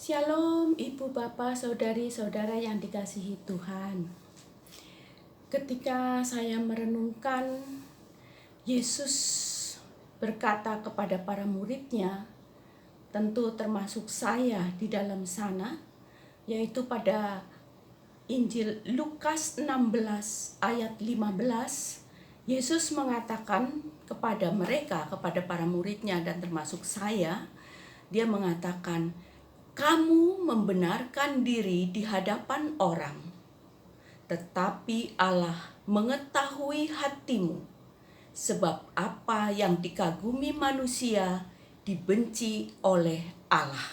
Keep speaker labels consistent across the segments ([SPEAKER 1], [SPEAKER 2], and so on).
[SPEAKER 1] Shalom Ibu Bapak Saudari-saudara yang dikasihi Tuhan. Ketika saya merenungkan Yesus berkata kepada para muridnya, tentu termasuk saya di dalam sana, yaitu pada Injil Lukas 16 ayat 15, Yesus mengatakan kepada mereka, kepada para muridnya dan termasuk saya, dia mengatakan, kamu membenarkan diri di hadapan orang, tetapi Allah mengetahui hatimu, sebab apa yang dikagumi manusia dibenci oleh Allah.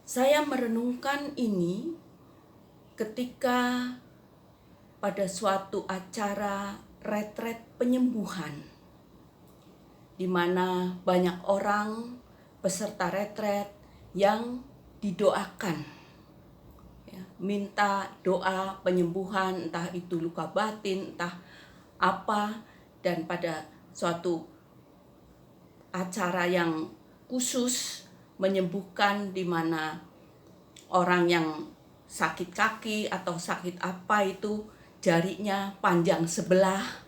[SPEAKER 1] Saya merenungkan ini ketika pada suatu acara retret penyembuhan, di mana banyak orang peserta retret yang didoakan, minta doa penyembuhan, entah itu luka batin, entah apa, dan pada suatu acara yang khusus menyembuhkan, di mana orang yang sakit kaki atau sakit apa itu jarinya panjang sebelah,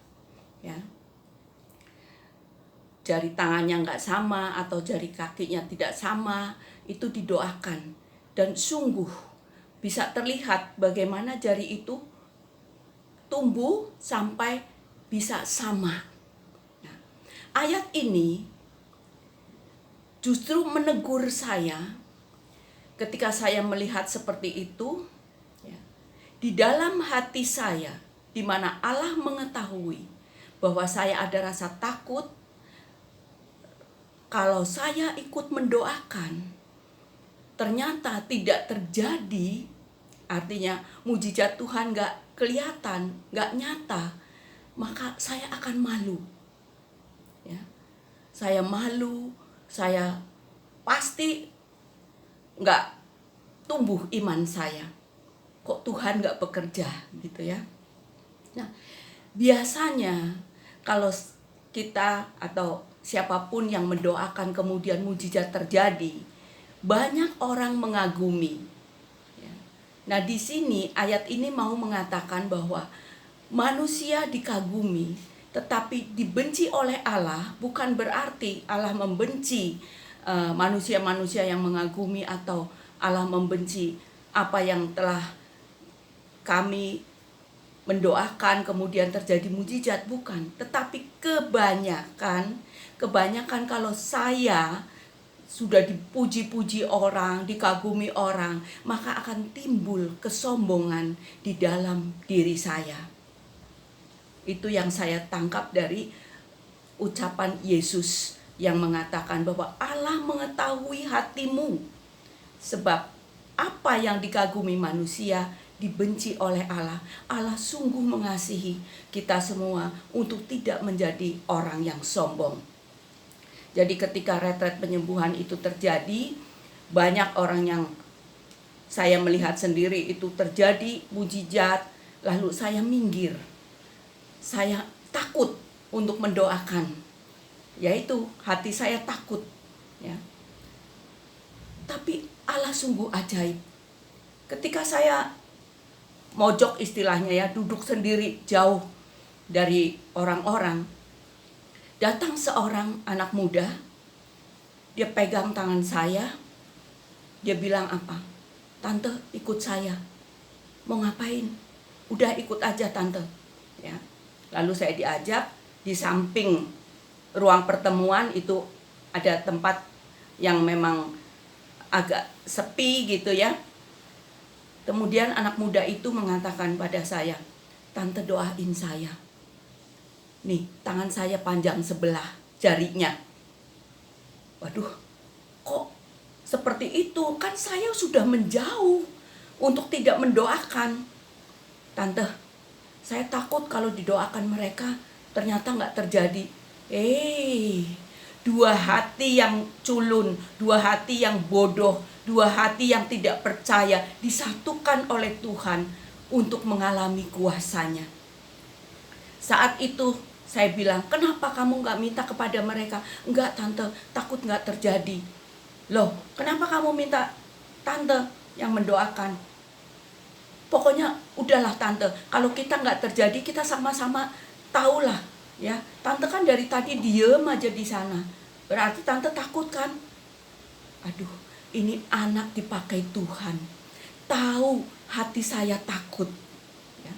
[SPEAKER 1] jari tangannya nggak sama atau jari kakinya tidak sama, itu didoakan. Dan sungguh bisa terlihat bagaimana jari itu tumbuh sampai bisa sama. Nah, ayat ini justru menegur saya ketika saya melihat seperti itu, di dalam hati saya, di mana Allah mengetahui bahwa saya ada rasa takut. Kalau saya ikut mendoakan, ternyata tidak terjadi, artinya mujizat Tuhan gak kelihatan, gak nyata, maka saya akan malu. Saya malu, saya pasti gak tumbuh iman saya. Kok Tuhan gak bekerja gitu ya. Nah, biasanya kalau kita atau siapapun yang mendoakan kemudian mujizat terjadi, banyak orang mengagumi. Nah, di sini ayat ini mau mengatakan bahwa manusia dikagumi, tetapi dibenci oleh Allah, bukan berarti Allah membenci manusia-manusia yang mengagumi atau Allah membenci apa yang telah kami mendoakan kemudian terjadi mujizat, bukan. Tetapi kebanyakan kalau saya sudah dipuji-puji orang, dikagumi orang, maka akan timbul kesombongan di dalam diri saya. Itu yang saya tangkap dari ucapan Yesus yang mengatakan bahwa Allah mengetahui hatimu, sebab apa yang dikagumi manusia dibenci oleh Allah. Allah sungguh mengasihi kita semua untuk tidak menjadi orang yang sombong. Jadi ketika retret penyembuhan itu terjadi, banyak orang yang saya melihat sendiri itu terjadi mujizat, lalu saya minggir. Saya takut untuk mendoakan. Yaitu hati saya takut, Tapi Allah sungguh ajaib. Ketika saya mojok istilahnya duduk sendiri jauh dari orang-orang, datang seorang anak muda, dia pegang tangan saya, dia bilang apa? Tante, ikut saya. Mau ngapain? Udah ikut aja tante. Lalu saya diajak, di samping ruang pertemuan itu ada tempat yang memang agak sepi gitu ya. Kemudian anak muda itu mengatakan pada saya, tante doain saya. Nih, tangan saya panjang sebelah jarinya. Waduh, kok seperti itu? Kan saya sudah menjauh untuk tidak mendoakan. Tante, saya takut kalau didoakan mereka ternyata gak terjadi. Dua hati yang culun, dua hati yang bodoh, dua hati yang tidak percaya disatukan oleh Tuhan untuk mengalami kuasanya. Saat itu Saya bilang, kenapa kamu nggak minta kepada mereka? Enggak tante, takut nggak terjadi. Loh, kenapa kamu minta tante yang mendoakan? Pokoknya udahlah tante, kalau kita nggak terjadi, kita sama-sama tahulah ya. Tante kan dari tadi diem aja di sana, berarti tante takut kan? Aduh, ini anak dipakai Tuhan, tahu hati saya takut. Ya.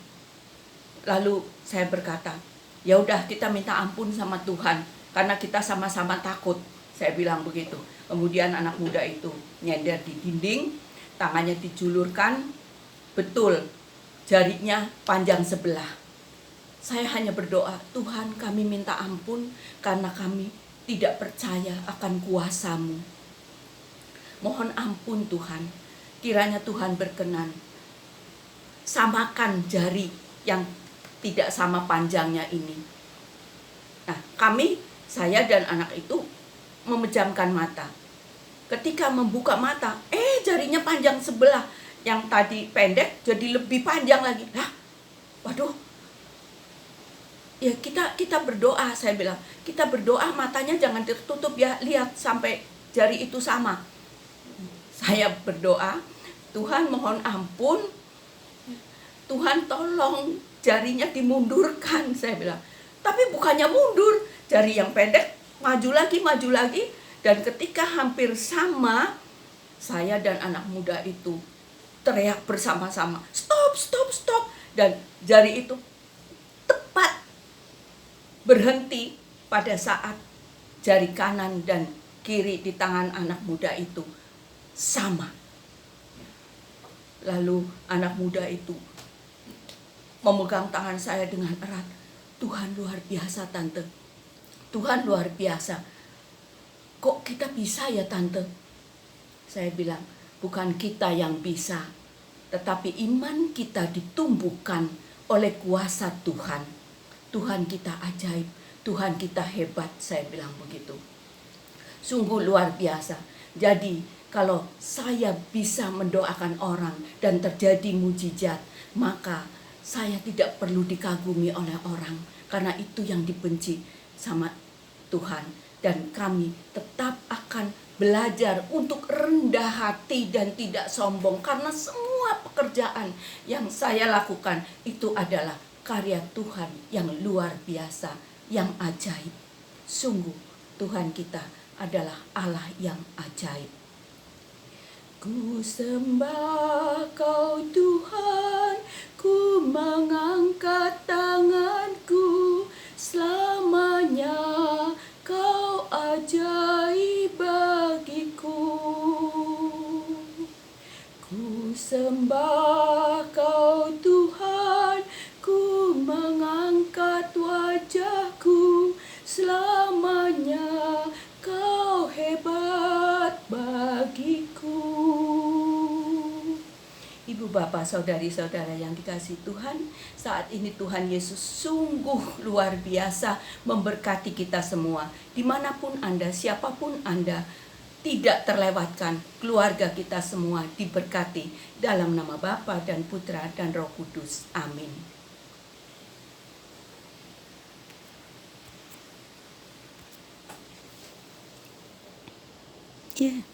[SPEAKER 1] Lalu saya berkata, ya udah kita minta ampun sama Tuhan karena kita sama-sama takut. Saya bilang begitu. Kemudian anak muda itu nyender di dinding, tangannya dijulurkan, betul jarinya panjang sebelah. Saya hanya berdoa, Tuhan kami minta ampun karena kami tidak percaya akan kuasa-Mu. Mohon ampun Tuhan, kiranya Tuhan berkenan. Samakan jari yang tidak sama panjangnya ini. Nah, saya dan anak itu memejamkan mata. Ketika membuka mata, jarinya panjang sebelah. Yang tadi pendek jadi lebih panjang lagi. Waduh. Ya kita berdoa, saya bilang. Kita berdoa matanya jangan tertutup ya, lihat sampai jari itu sama. Saya berdoa, Tuhan mohon ampun. Tuhan tolong jarinya dimundurkan, saya bilang. Tapi bukannya mundur, jari yang pendek maju lagi. Dan ketika hampir sama, saya dan anak muda itu teriak bersama-sama, stop. Dan jari itu tepat berhenti pada saat jari kanan dan kiri di tangan anak muda itu sama. Lalu anak muda itu memegang tangan saya dengan erat. Tuhan luar biasa tante, Tuhan luar biasa. Kok kita bisa ya tante? Saya bilang, bukan kita yang bisa, tetapi iman kita ditumbuhkan oleh kuasa Tuhan. Tuhan kita ajaib, Tuhan kita hebat, saya bilang begitu. Sungguh luar biasa. Jadi kalau saya bisa mendoakan orang dan terjadi mujizat, maka saya tidak perlu dikagumi oleh orang, karena itu yang dibenci sama Tuhan. Dan kami tetap akan belajar untuk rendah hati dan tidak sombong, karena semua pekerjaan yang saya lakukan itu adalah karya Tuhan yang luar biasa, yang ajaib. Sungguh Tuhan kita adalah Allah yang ajaib. Ku sembah Kau Tuhan, ku mengangkat tanganku, selamanya Kau ajaib bagiku. Ku sembah Kau Tuhan, ku mengangkat wajahku, selamanya Kau hebat bagiku. Ibu bapak saudari-saudara yang dikasihi Tuhan, saat ini Tuhan Yesus sungguh luar biasa memberkati kita semua. Dimanapun Anda, siapapun Anda, tidak terlewatkan keluarga kita semua diberkati. Dalam nama Bapa dan Putra dan Roh Kudus. Amin. Yeah.